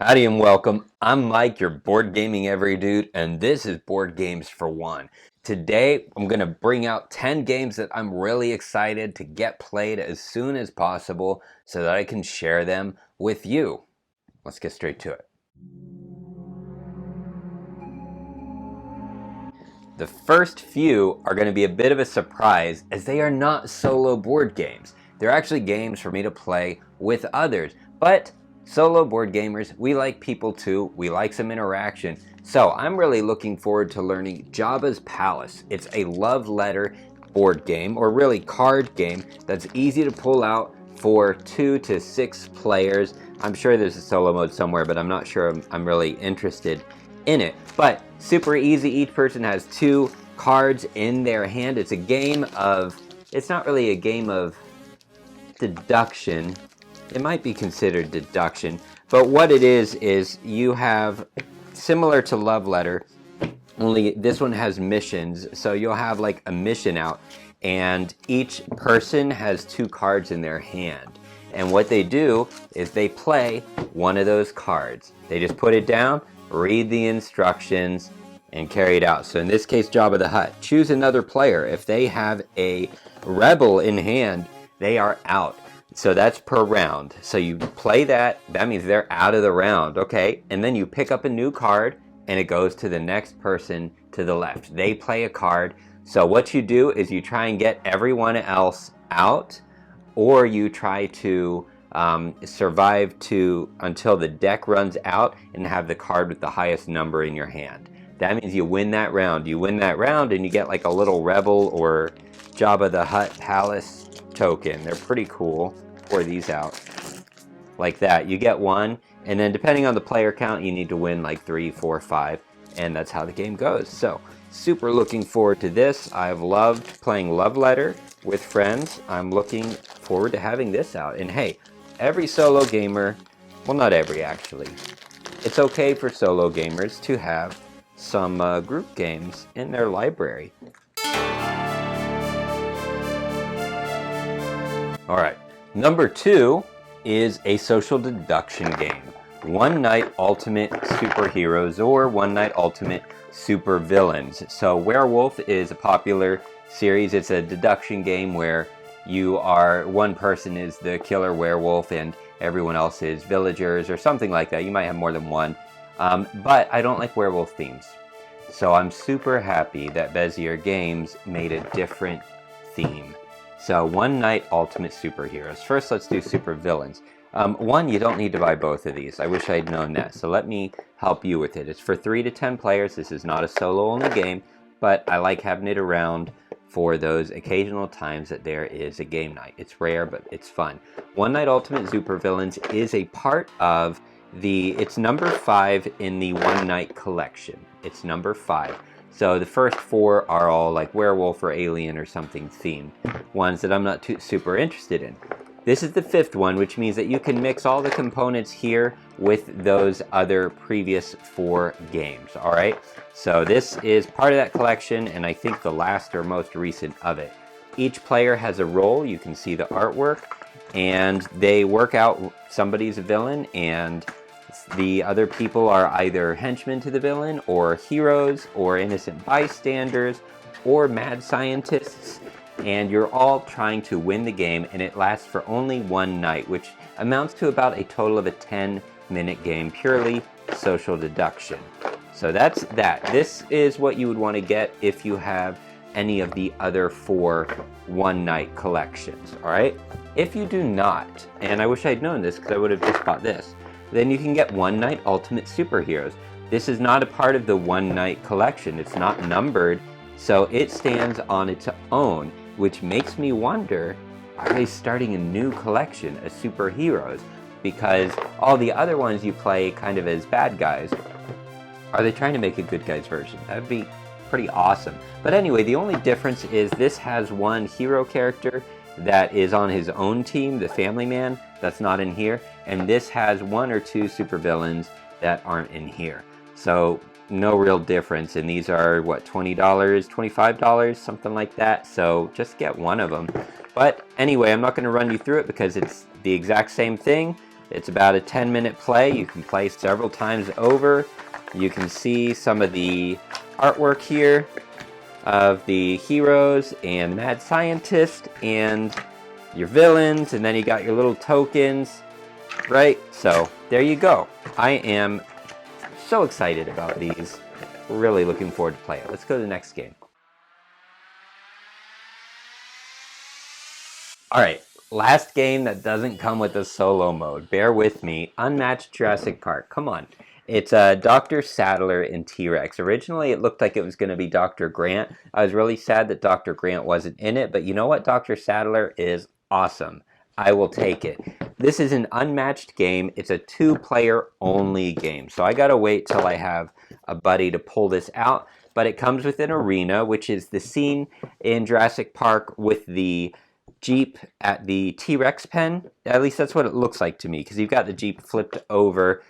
Howdy and welcome. I'm Mike, your board gaming every dude, and this is Board Games for One. Today, I'm going to bring out 10 games that I'm really excited to get played as soon as possible so that I can share them with you. Let's get straight to it. The first few are going to be a bit of a surprise as they are not solo board games. They're actually games for me to play with others, but solo board gamers, we like people too. We like some interaction. So I'm really looking forward to learning Jabba's Palace. It's a love letter board game, or really card game, that's easy to pull out for 2 to 6 players. I'm sure there's a solo mode somewhere, but I'm not sure I'm really interested in it. But super easy. Each person has 2 cards in their hand. It's not really a game of deduction. It might be considered deduction, but what it is you have, similar to Love Letter, only this one has missions. So you'll have like a mission out, and each person has 2 cards in their hand. And what they do is they play one of those cards. They just put it down, read the instructions, and carry it out. So in this case, Jabba the Hutt. Choose another player. If they have a rebel in hand, they are out. So that's per round. So you play that means they're out of the round, okay? And then you pick up a new card, and it goes to the next person to the left. They play a card. So what you do is you try and get everyone else out, or you try to survive until the deck runs out and have the card with the highest number in your hand. That means you win that round. You win that round and you get like a little rebel or Jabba the Hutt Palace token. They're pretty cool. Pour these out like that. You get one, and then depending on the player count, you need to win like 3, 4, 5, and that's how the game goes. So super looking forward to this. I've loved playing Love Letter with friends. I'm looking forward to having this out. And hey, every solo gamer, well, not every actually, it's okay for solo gamers to have some group games in their library. All right, number 2 is a social deduction game. One Night Ultimate Superheroes, or One Night Ultimate Supervillains. So Werewolf is a popular series. It's a deduction game where one person is the killer werewolf and everyone else is villagers or something like that. You might have more than one. But I don't like werewolf themes. So I'm super happy that Bezier Games made a different theme. So One Night Ultimate Superheroes. First, let's do Supervillains. One, you don't need to buy both of these. I wish I'd known that. So let me help you with it. It's for 3 to 10 players. This is not a solo-only game, but I like having it around for those occasional times that there is a game night. It's rare, but it's fun. One Night Ultimate Supervillains is a part of it's number 5 in the One Night collection. It's number 5. So the first 4 are all like werewolf or alien or something themed, ones that I'm not super interested in. This is the 5th one, which means that you can mix all the components here with those other previous 4 games, all right? So this is part of that collection, and I think the last or most recent of it. Each player has a role. You can see the artwork, and they work out somebody's a villain, and the other people are either henchmen to the villain, or heroes, or innocent bystanders, or mad scientists. And you're all trying to win the game, and it lasts for only one night, which amounts to about a total of a 10-minute game, purely social deduction. So that's that. This is what you would want to get if you have any of the other 4 one-night collections, all right? If you do not, and I wish I'd known this because I would have just bought this, then you can get One Night Ultimate Superheroes. This is not a part of the one-night collection. It's not numbered, so it stands on its own, which makes me wonder, are they starting a new collection of superheroes? Because all the other ones you play kind of as bad guys, are they trying to make a good guys version? That would be pretty awesome. But anyway, the only difference is this has one hero character that is on his own team, the Family Man, that's not in here. And this has 1 or 2 supervillains that aren't in here. So no real difference, and these are what, $20, $25, something like that. So just get one of them. But anyway, I'm not going to run you through it because it's the exact same thing. It's about a 10-minute play. You can play several times over. You can see some of the artwork here of the heroes and mad scientist and your villains, and then you got your little tokens, right? So there you go. I am so excited about these. Really looking forward to play it. Let's go to the next game. All right, last game that doesn't come with a solo mode. Bear with me. Unmatched Jurassic Park. Come on. It's Dr. Sattler and T-Rex. Originally, it looked like it was going to be Dr. Grant. I was really sad that Dr. Grant wasn't in it, but you know what? Dr. Sattler is awesome. I will take it. This is an unmatched game. It's a 2-player only game. So I got to wait till I have a buddy to pull this out. But it comes with an arena, which is the scene in Jurassic Park with the Jeep at the T-Rex pen. At least that's what it looks like to me, because you've got the Jeep flipped over,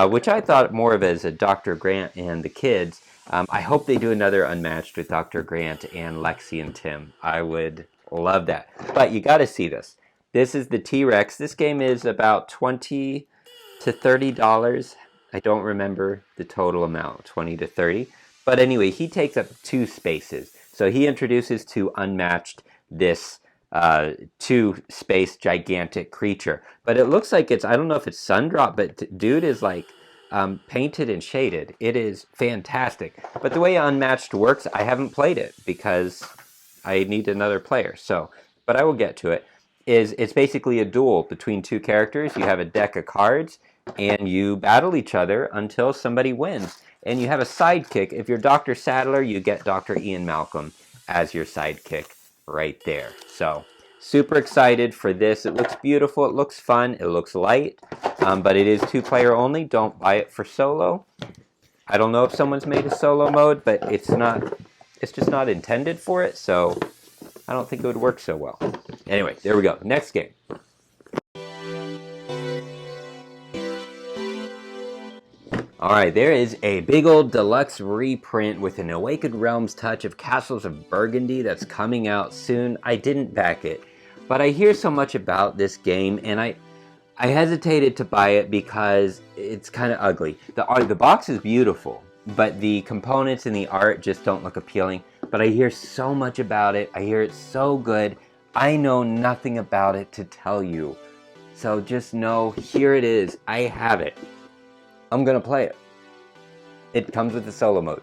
which I thought more of as a Dr. Grant and the kids. I hope they do another Unmatched with Dr. Grant and Lexi and Tim. I would love that. But you got to see this. This is the T-Rex. This game is about $20 to $30. I don't remember the total amount, 20 to 30. But anyway, he takes up 2 spaces. So he introduces to Unmatched this 2-space gigantic creature. But it looks like it's, I don't know if it's Sundrop, but dude is like painted and shaded. It is fantastic. But the way Unmatched works, I haven't played it because I need another player. So, but I will get to it. It's basically a duel between 2 characters. You have a deck of cards and you battle each other until somebody wins. And you have a sidekick. If you're Dr. Sattler, you get Dr. Ian Malcolm as your sidekick right there. So super excited for this. It looks beautiful. It looks fun. It looks light, but it is 2-player only. Don't buy it for solo. I don't know if someone's made a solo mode, but it's just not intended for it. So I don't think it would work so well. Anyway, there we go. Next game. Alright, there is a big old deluxe reprint with an Awakened Realms touch of Castles of Burgundy that's coming out soon. I didn't back it, but I hear so much about this game, and I hesitated to buy it because it's kind of ugly. The box is beautiful, but the components and the art just don't look appealing. But I hear so much about it. I hear it's so good. I know nothing about it to tell you. So just know, here it is. I have it. I'm going to play it. It comes with the solo mode.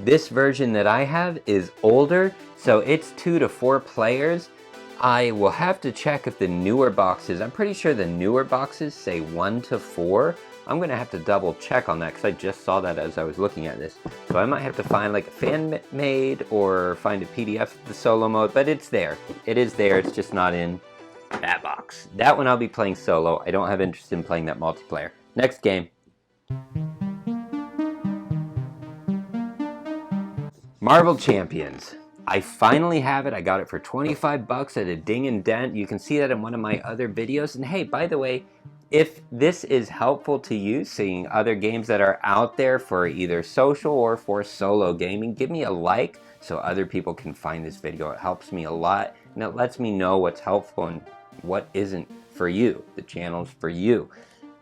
This version that I have is older, so it's 2 to 4 players. I will have to check if the newer boxes, I'm pretty sure the newer boxes say 1 to 4. I'm going to have to double check on that because I just saw that as I was looking at this. So I might have to find like a fan-made or find a PDF of the solo mode, but it's there. It is there, it's just not in that box. That one I'll be playing solo. I don't have interest in playing that multiplayer. Next game. Marvel Champions. I finally have it. I got it for 25 bucks at a Ding and Dent. You can see that in one of my other videos. And hey, by the way, if this is helpful to you, seeing other games that are out there for either social or for solo gaming, give me a like so other people can find this video. It helps me a lot, and it lets me know what's helpful and what isn't for you. The channel's for you.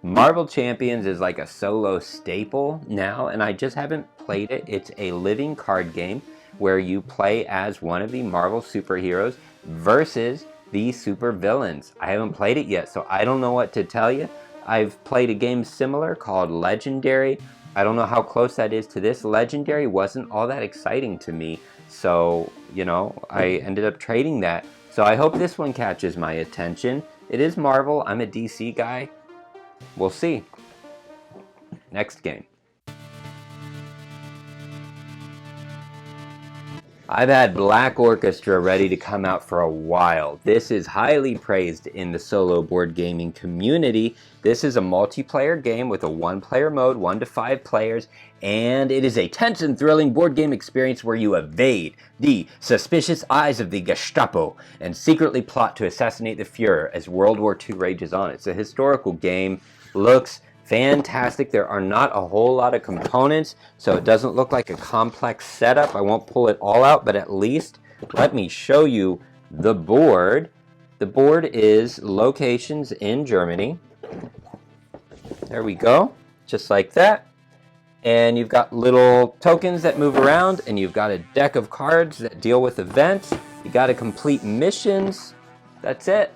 Marvel Champions is like a solo staple now, and I just haven't played it. It's a living card game where you play as one of the Marvel superheroes versus the super villains. I haven't played it yet, so I don't know what to tell you. I've played a game similar called Legendary. I don't know how close that is to this. Legendary wasn't all that exciting to me, so, you know, I ended up trading that. So I hope this one catches my attention. It is Marvel. I'm a DC guy. We'll see. Next game. I've had Black Orchestra ready to come out for a while. This is highly praised in the solo board gaming community. This is a multiplayer game with a 1-player mode, 1 to 5 players, and it is a tense and thrilling board game experience where you evade the suspicious eyes of the Gestapo and secretly plot to assassinate the Fuhrer as World War II rages on. It's a historical game, looks fantastic. There are not a whole lot of components, so it doesn't look like a complex setup. I won't pull it all out, but at least let me show you the board. The board is locations in Germany. There we go, just like that. And you've got little tokens that move around, and you've got a deck of cards that deal with events. You got to complete missions. That's it.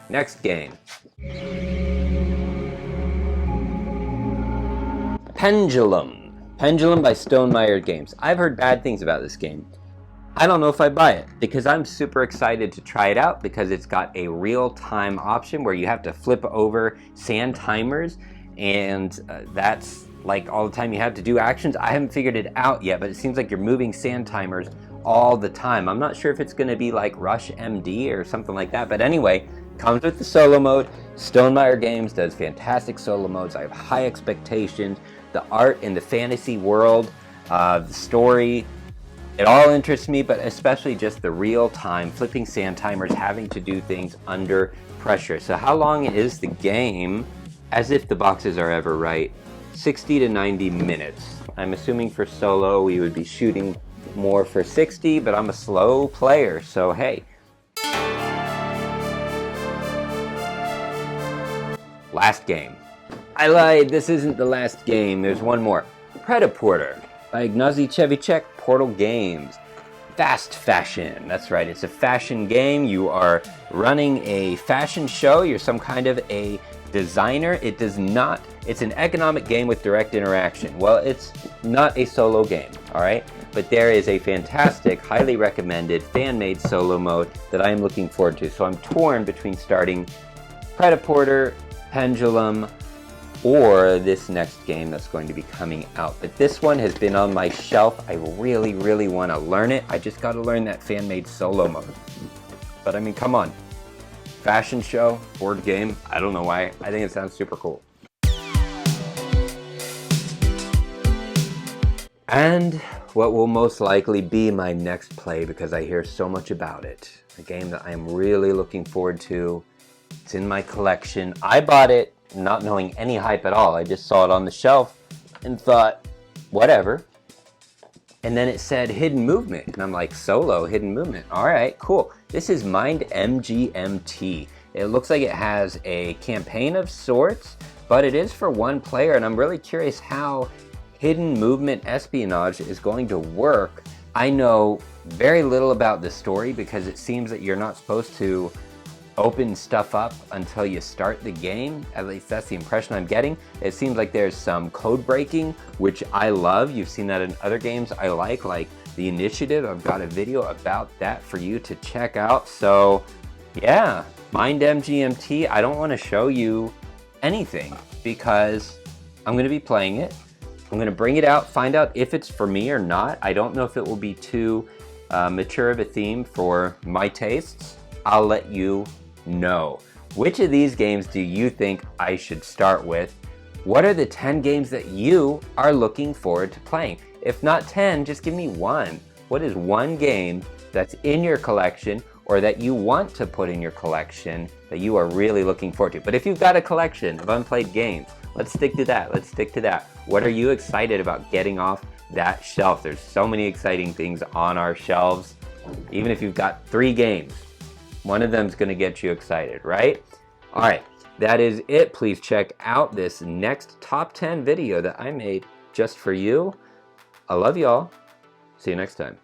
Next game. Pendulum. Pendulum by Stonemeier Games. I've heard bad things about this game. I don't know if I buy it because I'm super excited to try it out because it's got a real-time option where you have to flip over sand timers, and that's like all the time you have to do actions. I haven't figured it out yet, but it seems like you're moving sand timers all the time. I'm not sure if it's going to be like Rush MD or something like that, but anyway, comes with the solo mode. Stonemeier Games does fantastic solo modes. I have high expectations. The art in the fantasy world, the story, it all interests me, but especially just the real-time flipping sand timers, having to do things under pressure. So how long is the game? As if the boxes are ever right, 60 to 90 minutes. I'm assuming for solo we would be shooting more for 60, but I'm a slow player, so hey. Last game. I lied, this isn't the last game, there's one more. Predaporter by Ignacy Cevicek, Portal Games. Fast fashion, that's right, it's a fashion game. You are running a fashion show, you're some kind of a designer. It's an economic game with direct interaction. Well, it's not a solo game, all right? But there is a fantastic, highly recommended, fan-made solo mode that I am looking forward to. So I'm torn between starting Predaporter, Pendulum, or this next game that's going to be coming out. But this one has been on my shelf. I really, really want to learn it. I just got to learn that fan-made solo mode. But I mean, come on. Fashion show, board game, I don't know why. I think it sounds super cool. And what will most likely be my next play, because I hear so much about it. A game that I am really looking forward to. It's in my collection. I bought it not knowing any hype at all. I just saw it on the shelf and thought, whatever. And then it said hidden movement, and I'm like, solo, hidden movement. All right, cool. This is Mind MGMT. It looks like it has a campaign of sorts, but it is for one player, and I'm really curious how hidden movement espionage is going to work. I know very little about the story because it seems that you're not supposed to open stuff up until you start the game. At least that's the impression I'm getting. It seems like there's some code breaking, which I love. You've seen that in other games I like The Initiative. I've got a video about that for you to check out. So yeah, Mind MGMT. I don't want to show you anything because I'm going to be playing it. I'm going to bring it out, find out if it's for me or not. I don't know if it will be too mature of a theme for my tastes. I'll let you know. Which of these games do you think I should start with? What are the 10 games that you are looking forward to playing? If not 10, just give me one. What is one game that's in your collection or that you want to put in your collection that you are really looking forward to? But if you've got a collection of unplayed games, let's stick to that. Let's stick to that. What are you excited about getting off that shelf? There's so many exciting things on our shelves. Even if you've got 3 games, one of them is going to get you excited, right? All right, that is it. Please check out this next top 10 video that I made just for you. I love y'all. See you next time.